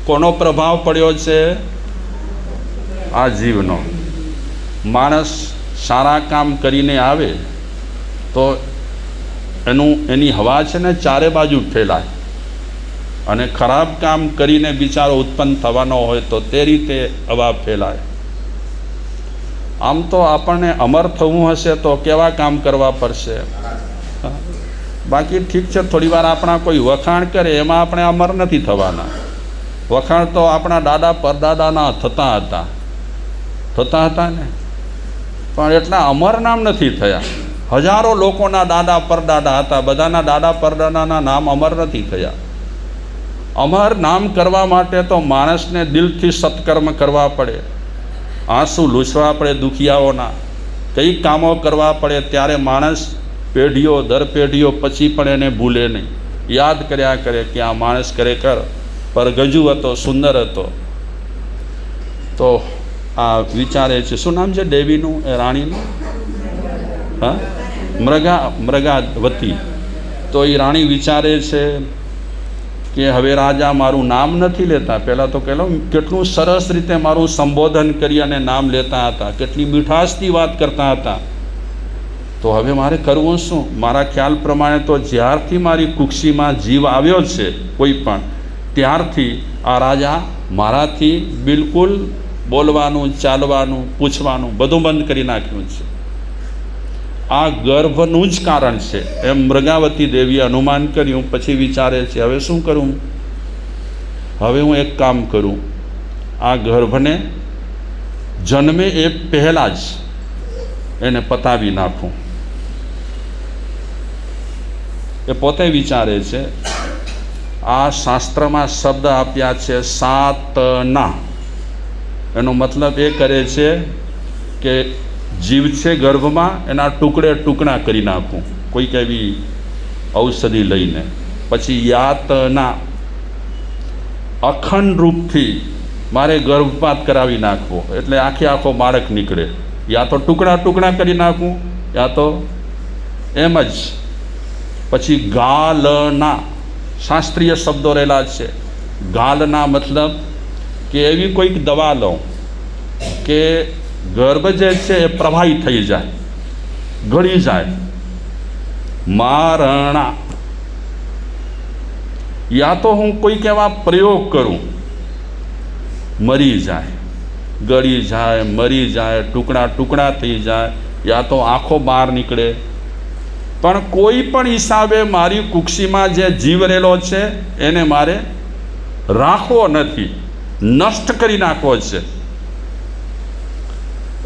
કોનો પ્રભાવ પડ્યો છે? આ જીવનો. માણસ સારા કામ કરીને આવે તો એની હવા છે ને ચારે બાજુ ફેલાય, અને ખરાબ કામ કરીને બિચારો ઉત્પન્ન થવાનો હોય તો તે રીતે હવા ફેલાય. આમ તો આપણને અમર થવું હશે તો કેવા કામ કરવા પડશે? બાકી ઠીક છે, થોડી વાર આપણા કોઈ વખાણ કરે એમાં આપણે અમર નથી થવાના. વખાણ તો આપણા દાદા પરદાદાના થતા હતા ને, પણ એટલા અમર નામ નથી થયા. હજારો લોકોના દાદા પરદાદા હતા, બધાના દાદા પરદાદાના નામ અમર નથી થયા. અમર નામ કરવા માટે તો માણસને દિલથી સત્કર્મ કરવા પડે, આંસુ લૂછવા પડે દુખિયાઓના, કંઈક કામો કરવા પડે, ત્યારે માણસ પેઢીઓ દર પેઢીઓ પછી પણ એને ભૂલે નહીં, યાદ કર્યા કરે કે આ માણસ ખરેખર પરગજુ હતો, સુંદર હતો. તો આ વિચારે છે, શું નામ છે દેવીનું, એ રાણીનું? હા, મૃગાવતી. તો એ રાણી વિચારે છે કે હવે રાજા મારું નામ નથી લેતા. પહેલાં તો કેટલું સરસ રીતે મારું સંબોધન કરી અને નામ લેતા હતા, કેટલી મીઠાશથી વાત કરતા હતા. તો હવે મારે કરવું શું? મારા ખ્યાલ પ્રમાણે તો જ્યારથી મારી કુક્ષીમાં જીવ આવ્યો છે કોઈ પણ, ત્યારથી આ રાજા મારાથી બિલકુલ બોલવાનું, ચાલવાનું, પૂછવાનું બધું બંધ કરી નાખ્યું છે. આ ગર્ભનું જ કારણ છે એમ મૃગાવતી દેવીએ અનુમાન કર્યું. પછી વિચારે છે હવે શું કરું? હવે હું એક કામ કરું, આ ગર્ભને જન્મે એ પહેલાં જ એને પતાવી નાખું. એ પોતે વિચારે છે. આ શાસ્ત્રમાં શબ્દ આપ્યા છે સાતના. એનો મતલબ એ કરે છે કે જીવ છે ગર્ભમાં, એના ટુકડા કરી નાખું કોઈક એવી ઔષધિ લઈને. પછી યાતના, અખંડ રૂપથી મારે ગર્ભપાત કરાવી નાખવો, એટલે આખો બાળક નીકળે. યા તો ટુકડા કરી નાખું, યા તો એમ જ. પછી ગાલના, શાસ્ત્રીય શબ્દો રહેલા છે. ગાલના મતલબ કે એવી કોઈક દવા લઉં કે ગર્ભ જે છે એ પ્રવાહી થઈ જાય, ગળી જાય. મારણા, યા તો હું કોઈક એવા પ્રયોગ કરું, મરી જાય, ગળી જાય, મરી જાય, ટુકડા થઈ જાય, યા તો આંખો બહાર નીકળે. પણ કોઈ પણ હિસાબે મારી કુક્ષીમાં જે જીવ રહેલો છે એને મારે રાખવો નથી, નષ્ટ કરી નાખવો છે.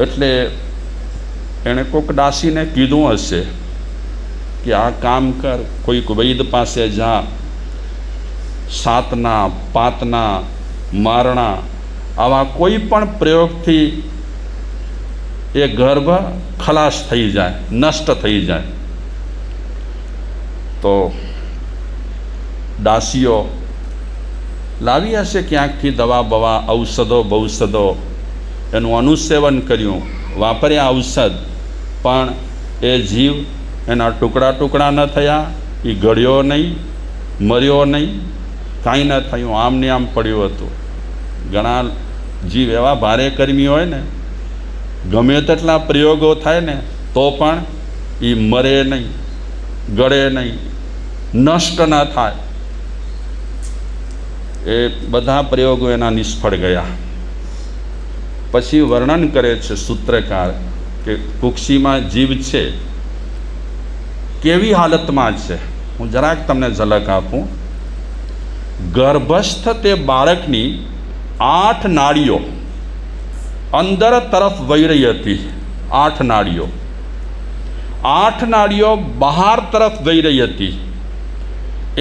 એટલે એણે કોઈક દાસીને કીધું હશે કે આ કામ કર, કોઈક વૈદ પાસે જા, સાતના, પાતના, મારણા આવા કોઈ પણ પ્રયોગથી એ ગર્ભ ખલાસ થઈ જાય, નષ્ટ થઈ જાય. તો દાસીઓ લાવી હશે ક્યાંકથી દવા બવા, ઔષધો બૌષધો, એનું અનુસેવન કર્યું, વાપર્યા ઔષધ, પણ એ જીવ એના ટુકડા ન થયા, એ ગળ્યો નહીં, મર્યો નહીં, કાંઈ ન થયું, આમને આમ પડ્યું હતું. ઘણા જીવ એવા ભારે કર્મી હોય ને, ગમે તેટલા પ્રયોગો થાય ને તો પણ એ મરે નહીં, ગળે નહીં, નષ્ટ ન થાય. એ બધા પ્રયોગો એના નિષ્ફળ ગયા. પછી વર્ણન કરે છે સૂત્રકાર કે કુક્ષીમાં જીવ છે કેવી હાલતમાં છે. હું જરાક તમને ઝલક આપું. ગર્ભસ્થ તે બાળકની 8 નાડીઓ અંદર તરફ વહી રહી હતી. 8 નાડીઓ, 8 નાડીઓ બહાર તરફ વહી રહી હતી.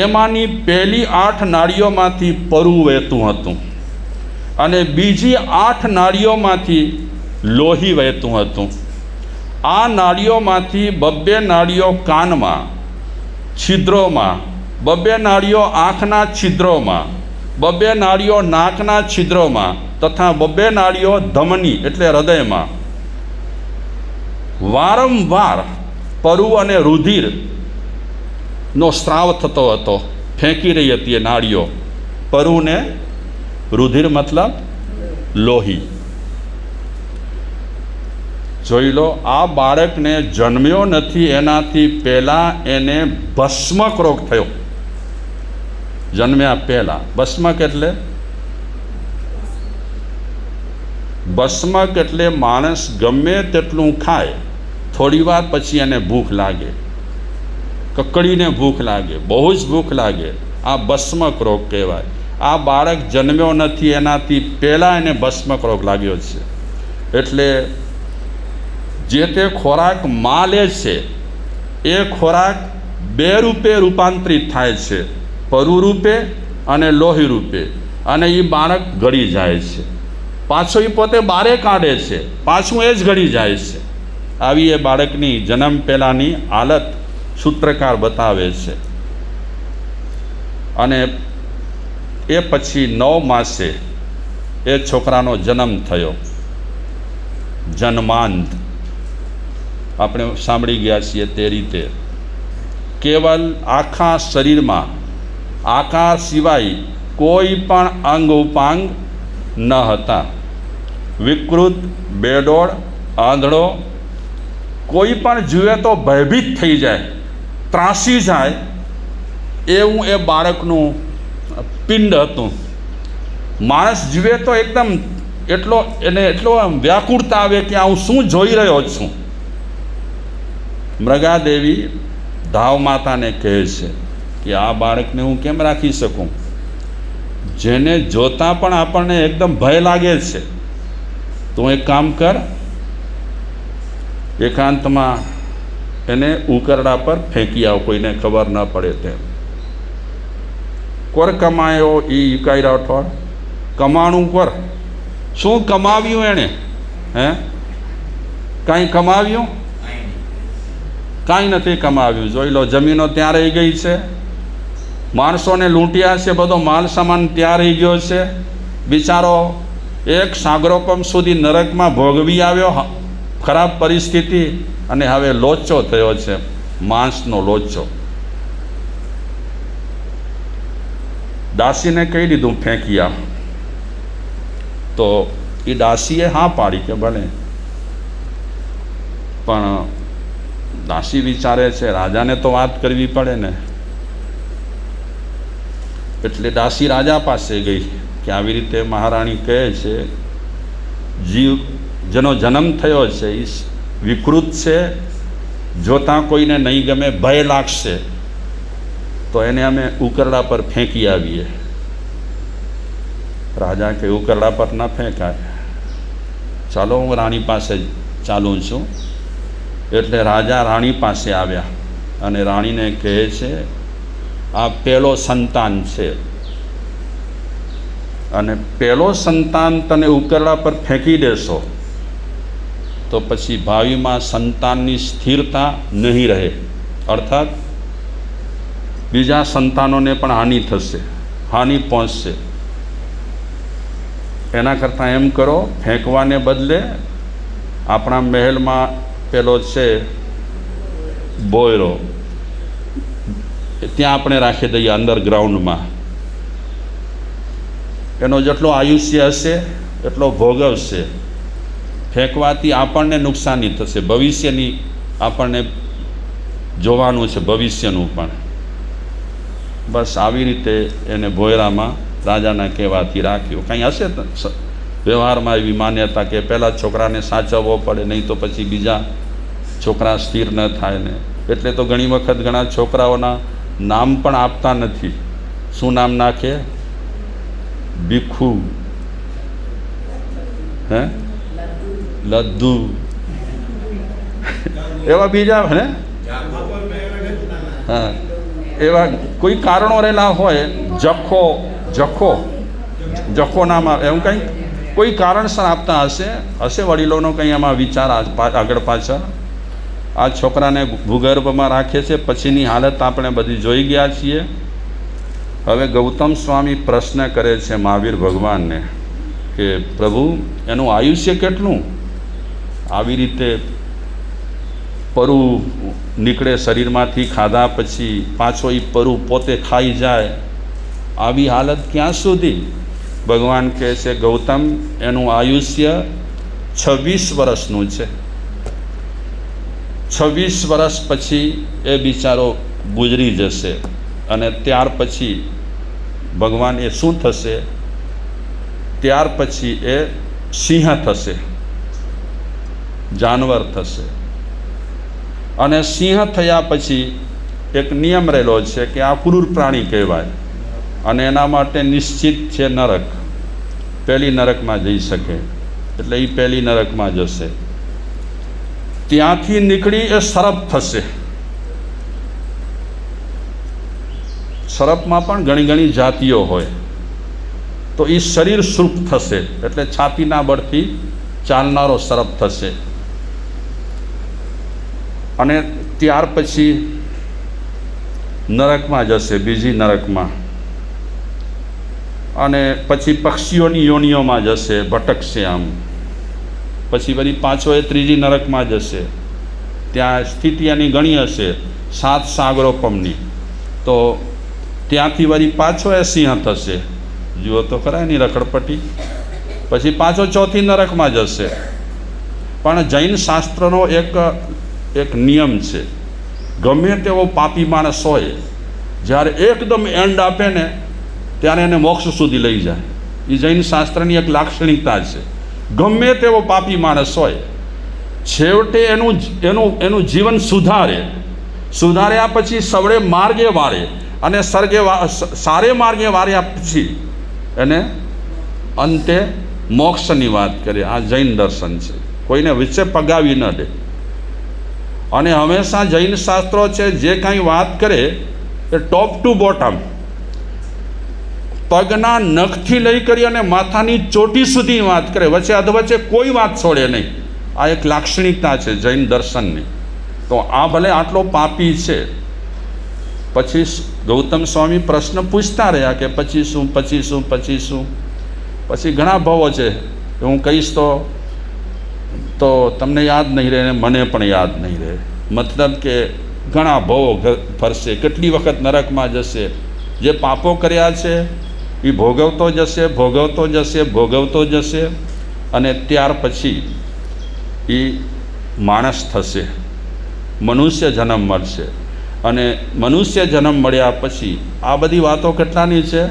એમાંની પહેલી 8 નાડીઓમાંથી પરુ વહેતું હતું અને બીજી 8 નાડીઓમાંથી લોહી વહેતું હતું. આ નાડીઓમાંથી 2 નાડીઓ કાનમાં, છિદ્રોમાં, 2 નાડીઓ આંખના છિદ્રોમાં, 2 નાડીઓ નાકના છિદ્રોમાં તથા 2 નાડીઓ ધમની એટલે હૃદયમાં વારંવાર પરુ અને રુધિરનો સ્ત્રાવ થતો હતો. ફેંકી રહી હતી એ નાડીઓ પરુ ને રુધિર મતલબ લોહી. જોઈ લો, આ બાળકને જન્મ્યો નથી એનાથી પહેલાં એને ભસ્મક રોગ થયો. જન્મ્યા પહેલાં. ભસ્મક એટલે માણસ ગમે તેટલું ખાય, થોડી વાર પછી એને ભૂખ લાગે, કકડીને ભૂખ લાગે, બહુ જ ભૂખ લાગે. આ ભસ્મક રોગ કહેવાય. આ બાળક જન્મ્યો નથી એનાથી પહેલાં એને ભસ્મક રોગ લાગ્યો છે. એટલે જે તે ખોરાક માં લે છે એ ખોરાક બે રૂપે રૂપાંતરિત થાય છે, પરુ રૂપે અને લોહી રૂપે, અને એ બાળક ગળી જાય છે. પાછો એ પોતે બારે કાઢે છે, પાછું એ જ ગળી જાય છે. આવી એ બાળકની જન્મ પહેલાંની હાલત સૂત્રકાર બતાવે છે. અને એ પછી 9 માસે એ છોકરાનો જન્મ થયો. જન્માંત આપણે સાંભળી ગયા છીએ તે રીતે. કેવલ આખા શરીરમાં આકાર સિવાય કોઈ પણ અંગ ઉપાંગ ન હતા. વિકૃત, બેડોળ, આંધળો, કોઈ પણ જુએ તો ભયભીત થઈ જાય, ત્રાસી જાય એવું એ બાળકનું પિંડ હતું. માણસ જુએ તો એકદમ એટલો વ્યાકુળતા આવે કે હું શું જોઈ રહ્યો છું. મૃગાદેવી ધાવ માતાને કહે છે કે આ બાળકને હું કેમ રાખી શકું, જેને જોતાં પણ આપણને એકદમ ભય લાગે છે. તું એક કામ કર, એકાંતમાં એને ઉકરડા પર ફેંકી આવ, કોઈને ખબર ન પડે તેમ. કોર કમાયો એ કાંઈ રાઠોડ કમાણું કર. શું કમાવ્યું એણે? કાંઈ કમાવ્યું? કાંઈ નથી કમાવ્યું. જોઈ લો, જમીનો ત્યાં રહી ગઈ છે, માણસોને લૂંટ્યા છે, બધો માલ સામાન ત્યાં રહી ગયો છે. બિચારો એક સાગરોપમ સુધી નરકમાં ભોગવી આવ્યો, ખરાબ પરિસ્થિતિ, અને હવે લોચો થયો છે, માંસનો લોચો. દાસીને કહી દીધું ફેંકી આવ. તો એ દાસીએ હા પાડી કે ભલે. પણ દાસી વિચારે છે રાજાને તો વાત કરવી પડે ને. એટલે દાસી રાજા પાસે ગઈ કે આવી રીતે મહારાણી કહે છે જીવ જેનો જન્મ થયો છે એ વિકૃત છે, જોતાં કોઈને નહીં ગમે, ભય લાગશે, તો એને અમે ઉકરડા પર ફેંકી આવીએ. રાજા કે ઉકરડા પર ન ફેંકાય, ચાલો હું રાણી પાસે ચાલું છું. એટલે રાજા રાણી પાસે આવ્યા અને રાણીને કહે છે આ પહેલો સંતાન છે, અને પહેલો સંતાન તને ઉકરડા પર ફેંકી દેશો તો પછી ભાવિમાં સંતાનની સ્થિરતા નહીં રહે, અર્થાત બીજા સંતાનોને પણ હાનિ થશે, હાનિ પહોંચશે. એના કરતાં એમ કરો, ફેંકવાને બદલે આપણા મહેલમાં પેલો છે બોયરો, ત્યાં આપણે રાખી દઈએ અંડરગ્રાઉન્ડમાં. એનો જેટલો આયુષ્ય હશે એટલો ભોગવશે. ફેંકવાથી આપણને નુકસાની થશે, ભવિષ્યની આપણને જોવાનું છે, ભવિષ્યનું પણ. બસ આવી રીતે એને ભોયરામાં રાજાના કહેવાથી રાખ્યું. કંઈ હશે વ્યવહારમાં એવી માન્યતા કે પહેલાં છોકરાને સાચવવો પડે, નહીં તો પછી બીજા છોકરા સ્થિર ન થાય ને. એટલે તો ઘણી વખત ઘણા છોકરાઓના નામ પણ આપતા નથી. શું નામ નાખે? ભીખુ, લદ્દુ, એવા બીજા હે. હા, એવા કોઈ કારણો રહેલા હોય. જખો નામ એવું કંઈક કોઈ કારણસર આપતા હશે વડીલોનો કંઈ એમાં વિચાર આગળ પાછળ. આ છોકરાને ભૂગર્ભમાં રાખે છે. પછીની હાલત આપણે બધી જોઈ ગયા છીએ. હવે ગૌતમ સ્વામી પ્રશ્ન કરે છે મહાવીર ભગવાનને કે પ્રભુ એનું આયુષ્ય કેટલું? આવી રીતે પરુ નીકળે શરીરમાંથી, ખાધા પછી પાછો એ પરુ પોતે ખાઈ જાય, આવી હાલત ક્યાં સુધી? ભગવાન કહે છે ગૌતમ એનું આયુષ્ય 26 વર્ષનું છે. 26 વર્ષ પછી એ બિચારો ગુજરી જશે અને ત્યાર પછી ભગવાન એ શું થશે? ત્યાર પછી એ સિંહ થશે, જાનવર થશે. અને સિંહ થયા પછી એક નિયમ રહેલો છે કે આ ક્રૂર પ્રાણી કહેવાય અને એના માટે નિશ્ચિત છે નરક. પહેલી નરકમાં જઈ શકે એટલે એ પહેલી નરકમાં જશે. ત્યાંથી નીકળી એ સર્પ થશે. સર્પમાં પણ ઘણી ઘણી જાતિઓ હોય. તો એ શરીર સૃપ થશે એટલે છાતીના બળથી ચાલનારો સર્પ થશે. અને ત્યાર પછી નરકમાં જશે, બીજી નરકમાં. અને પછી પક્ષીઓની યોનિઓમાં જશે, ભટકશે આમ. પછી વળી પાછો એ ત્રીજી નરકમાં જશે. ત્યાં સ્થિતિ એની ઘણી હશે 7 સાગરોપમની. તો ત્યાંથી વળી પાછો એ સિંહ થશે. જુઓ તો ખરા એની રખડપટ્ટી. પછી પાછો ચોથી નરકમાં જશે. પણ જૈન શાસ્ત્રનો એક નિયમ છે, ગમે તેવો પાપી માણસ હોય, જ્યારે એકદમ એન્ડ આપે ને ત્યારે એને મોક્ષ સુધી લઈ જાય. એ જૈન શાસ્ત્રની એક લાક્ષણિકતા છે. ગમે તેવો પાપી માણસ હોય, છેવટે એનું જીવન સુધાર્યા પછી સવળે માર્ગે વાળે અને સારે માર્ગે વાળ્યા પછી એને અંતે મોક્ષની વાત કરે. આ જૈન દર્શન છે. કોઈને વચ્ચે પગાવી ન દે. અને હંમેશા જૈન શાસ્ત્રો છે જે કાંઈ વાત કરે એ ટોપ ટુ બોટમ, પગના નખથી લઈ કરી અને માથાની ચોટી સુધી વાત કરે, વચ્ચે અધવચ્ચે કોઈ વાત છોડે નહીં. આ એક લાક્ષણિકતા છે જૈન દર્શનની. તો આ ભલે આટલો પાપી છે. પછી ગૌતમ સ્વામી પ્રશ્ન પૂછતા રહ્યા કે પછી શું? પછી ઘણા ભાવો છે. હું કહીશ તો તમને યાદ નહીં રહે, મને પણ યાદ નહીં રહે. મતલબ કે ઘણા ભાવો ફરશે, કેટલી વખત નરકમાં જશે. જે પાપો કર્યા છે એ ભોગવતો જશે અને ત્યાર પછી એ માણસ થશે, મનુષ્ય જન્મ મળશે. અને મનુષ્ય જન્મ મળ્યા પછી આ બધી વાતો કેટલાની છે?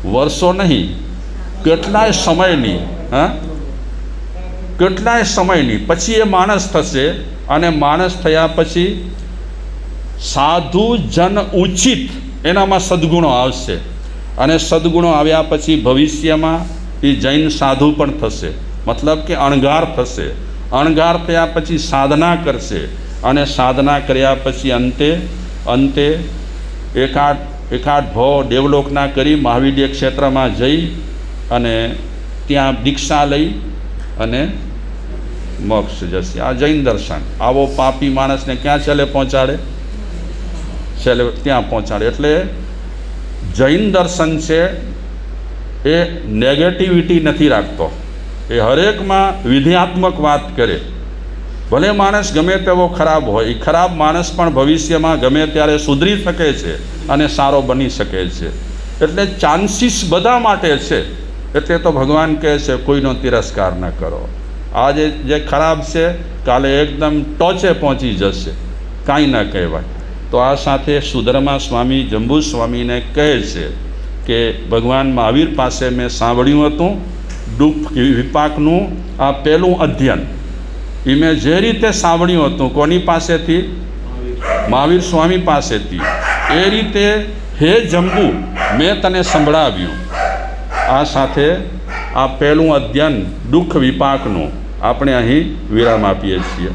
વર્ષો નહીં, કેટલાય સમયની. પછી એ માણસ થશે. અને માણસ થયા પછી સાધુ જન ઉચિત એનામાં સદ્ગુણો આવશે. અને સદ્ગુણો આવ્યા પછી ભવિષ્યમાં એ જૈન સાધુ પણ થશે, મતલબ કે અણગાર થશે. અણગાર થયા પછી સાધના કરશે. અને સાધના કર્યા પછી અંતે એકાદ ભાવ દેવલોકના કરી મહાવિદ્ય ક્ષેત્રમાં જઈ અને ત્યાં દીક્ષા લઈ અને મોક્ષ જશે. આ જૈન દર્શન. આવો પાપી માણસને ક્યાં છેલ્લે પહોંચાડે? ત્યાં પહોંચાડે. એટલે જૈન દર્શન છે એ નેગેટિવિટી નથી રાખતો. એ હરેકમાં વિધેયાત્મક વાત કરે. ભલે માણસ ગમે તેવો ખરાબ હોય, એ ખરાબ માણસ પણ ભવિષ્યમાં ગમે ત્યારે સુધરી શકે છે અને સારો બની શકે છે. એટલે ચાન્સીસ બધા માટે છે. એટલે તો ભગવાન કહે છે કોઈનો તિરસ્કાર ન કરો. આજે જે ખરાબ છે કાલે એકદમ ટોચે પહોંચી જશે, કાંઈ ન કહેવાય. તો આ સાથે સુધર્મા સ્વામી જંબુ સ્વામીને કહે છે કે ભગવાન મહાવીર પાસે મેં સાંભળ્યું હતું દુઃખ વિપાકનું આ પહેલું અધ્યયન. એ મેં જે રીતે સાંભળ્યું હતું, કોની પાસેથી? મહાવીર સ્વામી પાસેથી. એ રીતે હે જંબુ મેં તને સંભળાવ્યું. આ સાથે આ પહેલું અધ્યયન દુઃખ વિપાકનું આપણે અહીં વિરામ આપીએ છીએ.